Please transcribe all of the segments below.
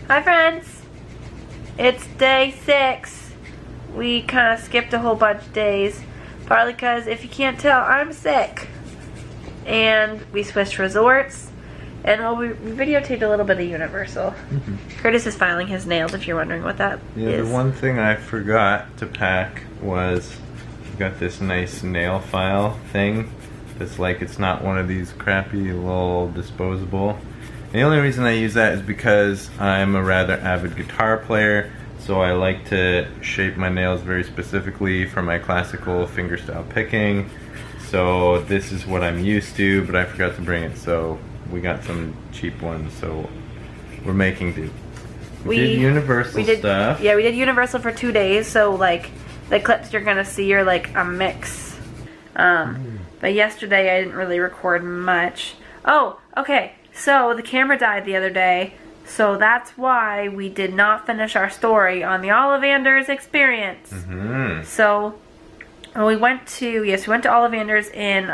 Hi friends, it's day 6. We kind of skipped a whole bunch of days, partly because if you can't tell, I'm sick. And we switched resorts, and well, we videotaped a little bit of Universal. Curtis is filing his nails, if you're wondering what that is. The one thing I forgot to pack was, I've got this nice nail file thing that's like, it's not one of these crappy little disposable. The only reason I use that is because I'm a rather avid guitar player, so I like to shape my nails very specifically for my classical fingerstyle picking. So this is what I'm used to, but I forgot to bring it, so we got some cheap ones, so we're making do. We did Universal stuff. Yeah, we did Universal for 2 days, so like the clips you're gonna see are like a mix. But yesterday I didn't really record much. Oh, okay. So the camera died the other day, so that's why we did not finish our story on the Ollivanders experience. So we went to Ollivanders in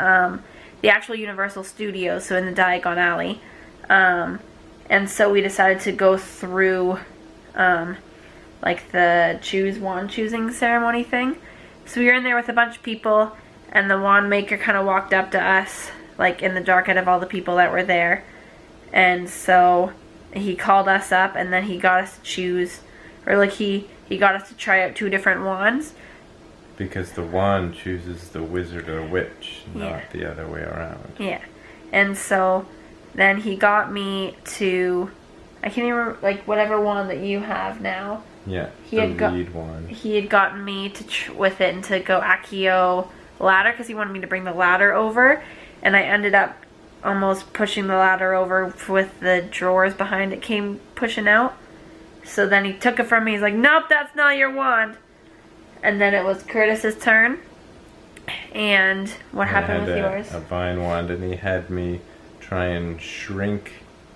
the actual Universal Studios, so in the Diagon Alley, and so we decided to go through like the wand choosing ceremony thing. So we were in there with a bunch of people, and the wand maker kind of walked up to us, like in the dark out of all the people that were there. And so he called us up, and then he got us to choose, or like he got us to try out 2 different wands. Because the wand chooses the wizard or witch, not the other way around. Yeah. And so then he got me to, I can't even remember, like whatever wand that you have now. Yeah, the lead wand. He had gotten me to with it and to go Accio ladder, because he wanted me to bring the ladder over, and I ended up almost pushing the ladder over with the drawers behind it came pushing out. So then he took it from me. He's like, nope, that's not your wand. And then it was Curtis's turn. And what happened with yours? A vine wand, and he had me try and shrink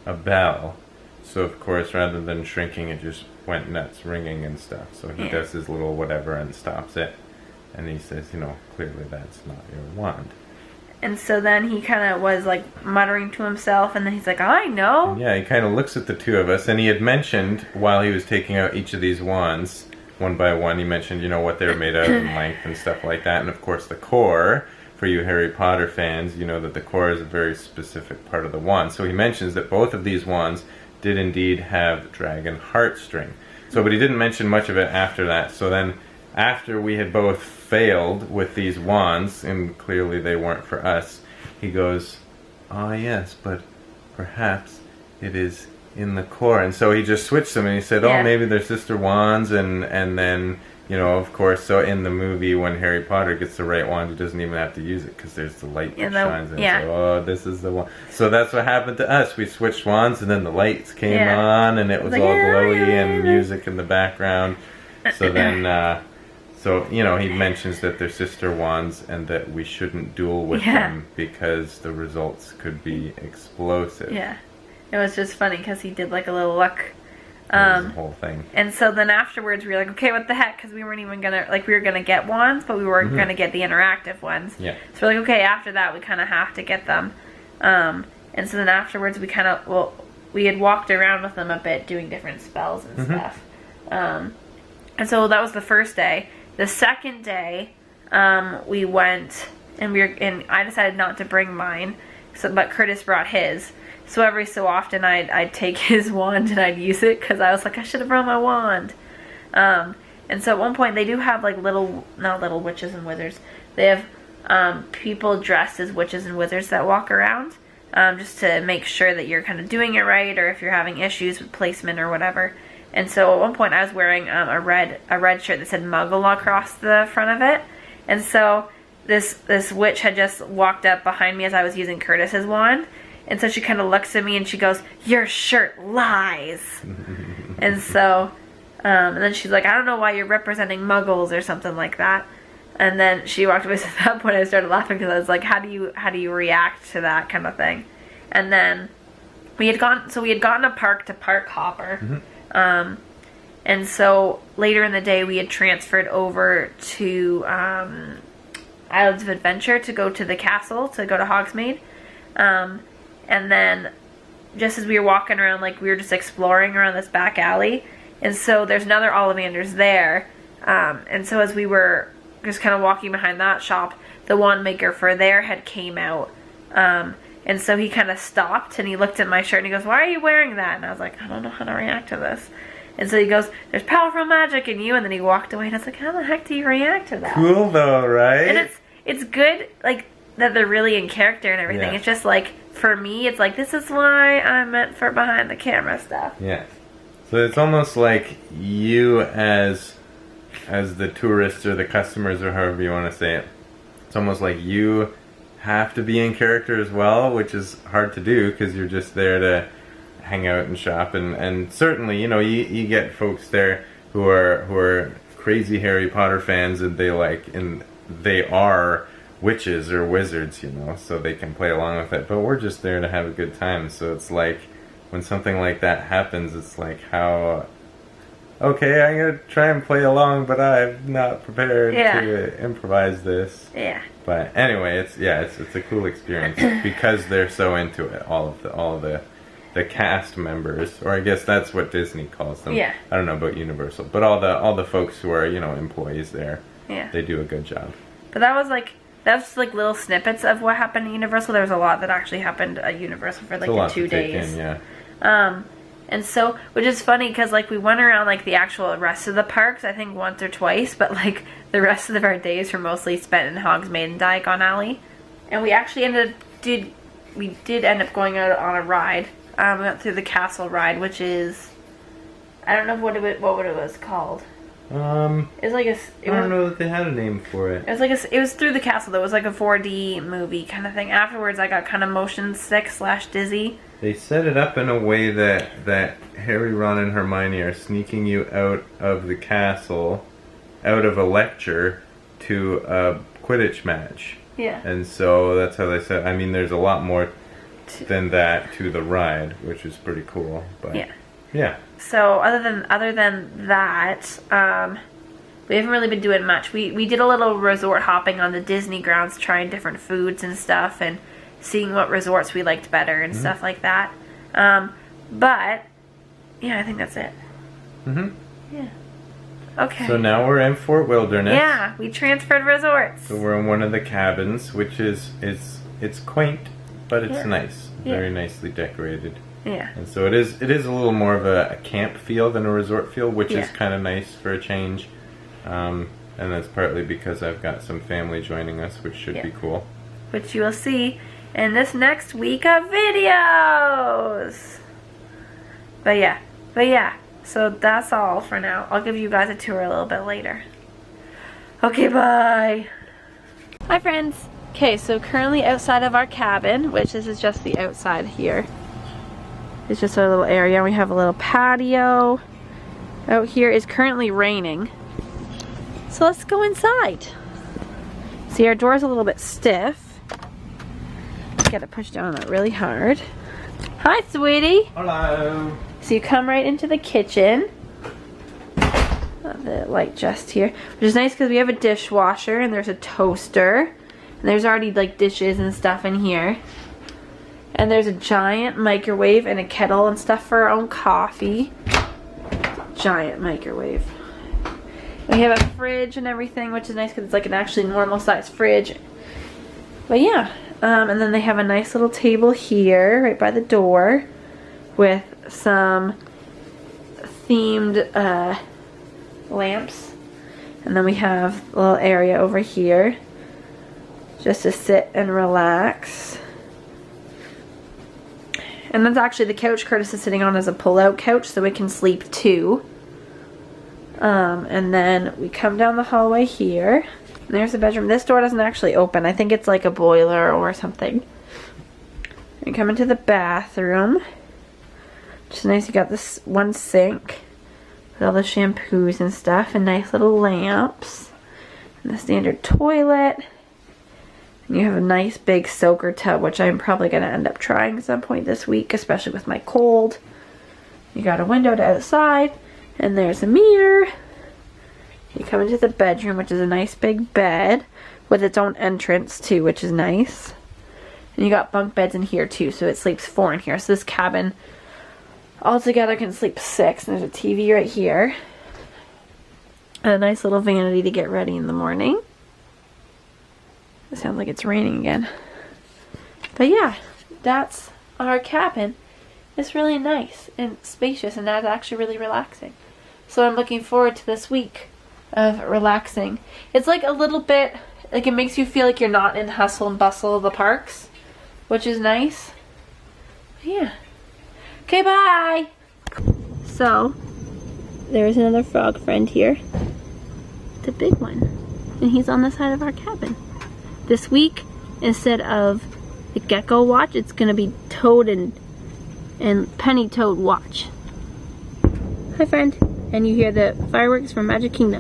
a bell. So of course, rather than shrinking, it just went nuts, ringing and stuff. So he does his little whatever and stops it. And he says, you know, clearly that's not your wand. And so then he kind of was like muttering to himself, and then he's like, I know. Yeah, he kind of looks at the 2 of us, and he had mentioned while he was taking out each of these wands, one by one, he mentioned, you know, what they were made of and length and stuff like that. And of course the core, for you Harry Potter fans, you know that the core is a very specific part of the wand. So he mentions that both of these wands did indeed have dragon heartstring. So, but he didn't mention much of it after that. So then, after we had both failed with these wands, and clearly they weren't for us, he goes, ah yes, but perhaps it is in the core. And so he just switched them, and he said, oh, maybe they're sister wands, and then, you know, of course, so in the movie when Harry Potter gets the right wand, he doesn't even have to use it, because there's the light that shines in. So, oh, this is the one. So that's what happened to us. We switched wands, and then the lights came on, and it was all glowy, and music in the background. So then, so, you know, he mentions that they're sister wands and that we shouldn't duel with them because the results could be explosive. Yeah. It was just funny because he did like a little look. The whole thing. And so then afterwards we were like, okay, what the heck? Because we weren't even going to, like, we were going to get wands, but we weren't going to get the interactive ones. Yeah. So we're like, okay, after that we kind of have to get them. And so then afterwards we kind of, well, we had walked around with them a bit doing different spells and stuff. And so that was the first day. The second day, we went, and I decided not to bring mine, but Curtis brought his. So every so often I'd take his wand and I'd use it, because I was like, I should have brought my wand. And so at one point they do have like not little witches and wizards. They have people dressed as witches and wizards that walk around, just to make sure that you're kind of doing it right, or if you're having issues with placement or whatever. And so at one point I was wearing a red shirt that said Muggle across the front of it. And so this witch had just walked up behind me as I was using Curtis's wand. And so she kind of looks at me and she goes, your shirt lies. And so, and then she's like, I don't know why you're representing Muggles or something like that. And then she walked away. So at that point I started laughing, because I was like, how do you react to that kind of thing? And then we had gotten a park to park hopper. And so later in the day we had transferred over to Islands of Adventure to go to the castle, to go to Hogsmeade. And then just as we were walking around, like we were just exploring around this back alley, and so there's another Ollivanders there, and so as we were just kind of walking behind that shop, the wand maker for there had came out, and so he kind of stopped and he looked at my shirt and he goes, "Why are you wearing that?" And I was like, "I don't know how to react to this." And so he goes, "There's powerful magic in you," and then he walked away and I was like, "How the heck do you react to that?" Cool though, right? And it's good, like, that they're really in character and everything. Yeah. It's just like, for me, it's like, this is why I'm meant for behind the camera stuff. Yeah. So it's almost like you as the tourists or the customers or however you want to say it, it's almost like you have to be in character as well, which is hard to do because you're just there to hang out and shop, and certainly, you know, you get folks there who are crazy Harry Potter fans, and they are witches or wizards, you know, so they can play along with it, but we're just there to have a good time. So it's like when something like that happens, it's like, how okay, I'm gonna try and play along, but I'm not prepared to improvise this. Yeah. But anyway, it's a cool experience because they're so into it. All of the cast members, or I guess that's what Disney calls them. Yeah. I don't know about Universal, but all the folks who are, you know, employees there. Yeah. They do a good job. But that's like little snippets of what happened at Universal. There was a lot that actually happened at Universal for like the 2 days. Yeah. And so, which is funny because like we went around like the actual rest of the parks, I think once or twice, but like the rest of our days were mostly spent in Hogsmeade and Diagon Alley. And we actually did end up going out on a ride. We went through the castle ride, which is, I don't know what it was called. It was like I don't know that they had a name for it. It was through the castle. It was like a 4D movie kind of thing. Afterwards, I got kind of motion sick / dizzy. They set it up in a way that Harry, Ron, and Hermione are sneaking you out of the castle, out of a lecture, to a Quidditch match. Yeah. And so that's how they said. I mean, there's a lot more than that to the ride, which is pretty cool. But yeah. So other than that, we haven't really been doing much. We did a little resort hopping on the Disney grounds, trying different foods and stuff, and seeing what resorts we liked better and stuff like that. But yeah, I think that's it. Yeah. Okay. So now we're in Fort Wilderness. Yeah, we transferred resorts. So we're in one of the cabins, which is it's quaint, but it's nice. Very nicely decorated. Yeah. And so it is a little more of a camp feel than a resort feel, which is kind of nice for a change. And that's partly because I've got some family joining us, which should be cool. Which you will see in this next week of videos. But yeah. So that's all for now. I'll give you guys a tour a little bit later. Okay, bye. Hi, friends. Okay, so currently outside of our cabin, which this is just the outside here. It's just a little area. We have a little patio. Out here is currently raining. So let's go inside. See, our door's a little bit stiff. Gotta push down on it really hard. Hi, sweetie. Hello. So you come right into the kitchen. The light just here, which is nice because we have a dishwasher and there's a toaster. And there's already like dishes and stuff in here. And there's a giant microwave and a kettle and stuff for our own coffee. Giant microwave. We have a fridge and everything, which is nice because it's like an actually normal size fridge. But yeah, and then they have a nice little table here right by the door with some themed lamps. And then we have a little area over here just to sit and relax. And that's actually the couch Curtis is sitting on as a pull-out couch, so we can sleep too. And then we come down the hallway here. And there's the bedroom. This door doesn't actually open. I think it's like a boiler or something. We come into the bathroom. Which is nice. You got this one sink with all the shampoos and stuff, and nice little lamps. And the standard toilet. And you have a nice big soaker tub, which I'm probably going to end up trying at some point this week, especially with my cold. You got a window to outside, and there's a mirror. You come into the bedroom, which is a nice big bed with its own entrance too, which is nice. And you got bunk beds in here too, so it sleeps 4 in here. So this cabin altogether can sleep 6. And there's a TV right here. And a nice little vanity to get ready in the morning. It sounds like it's raining again. But yeah, that's our cabin. It's really nice and spacious, and that's actually really relaxing. So I'm looking forward to this week of relaxing. It's like a little bit, like it makes you feel like you're not in the hustle and bustle of the parks, which is nice. Yeah. Okay, bye! So, there's another frog friend here. The big one. And he's on the side of our cabin. This week, instead of the gecko watch, it's gonna be toad and penny toad watch. Hi friend. And you hear the fireworks from Magic Kingdom.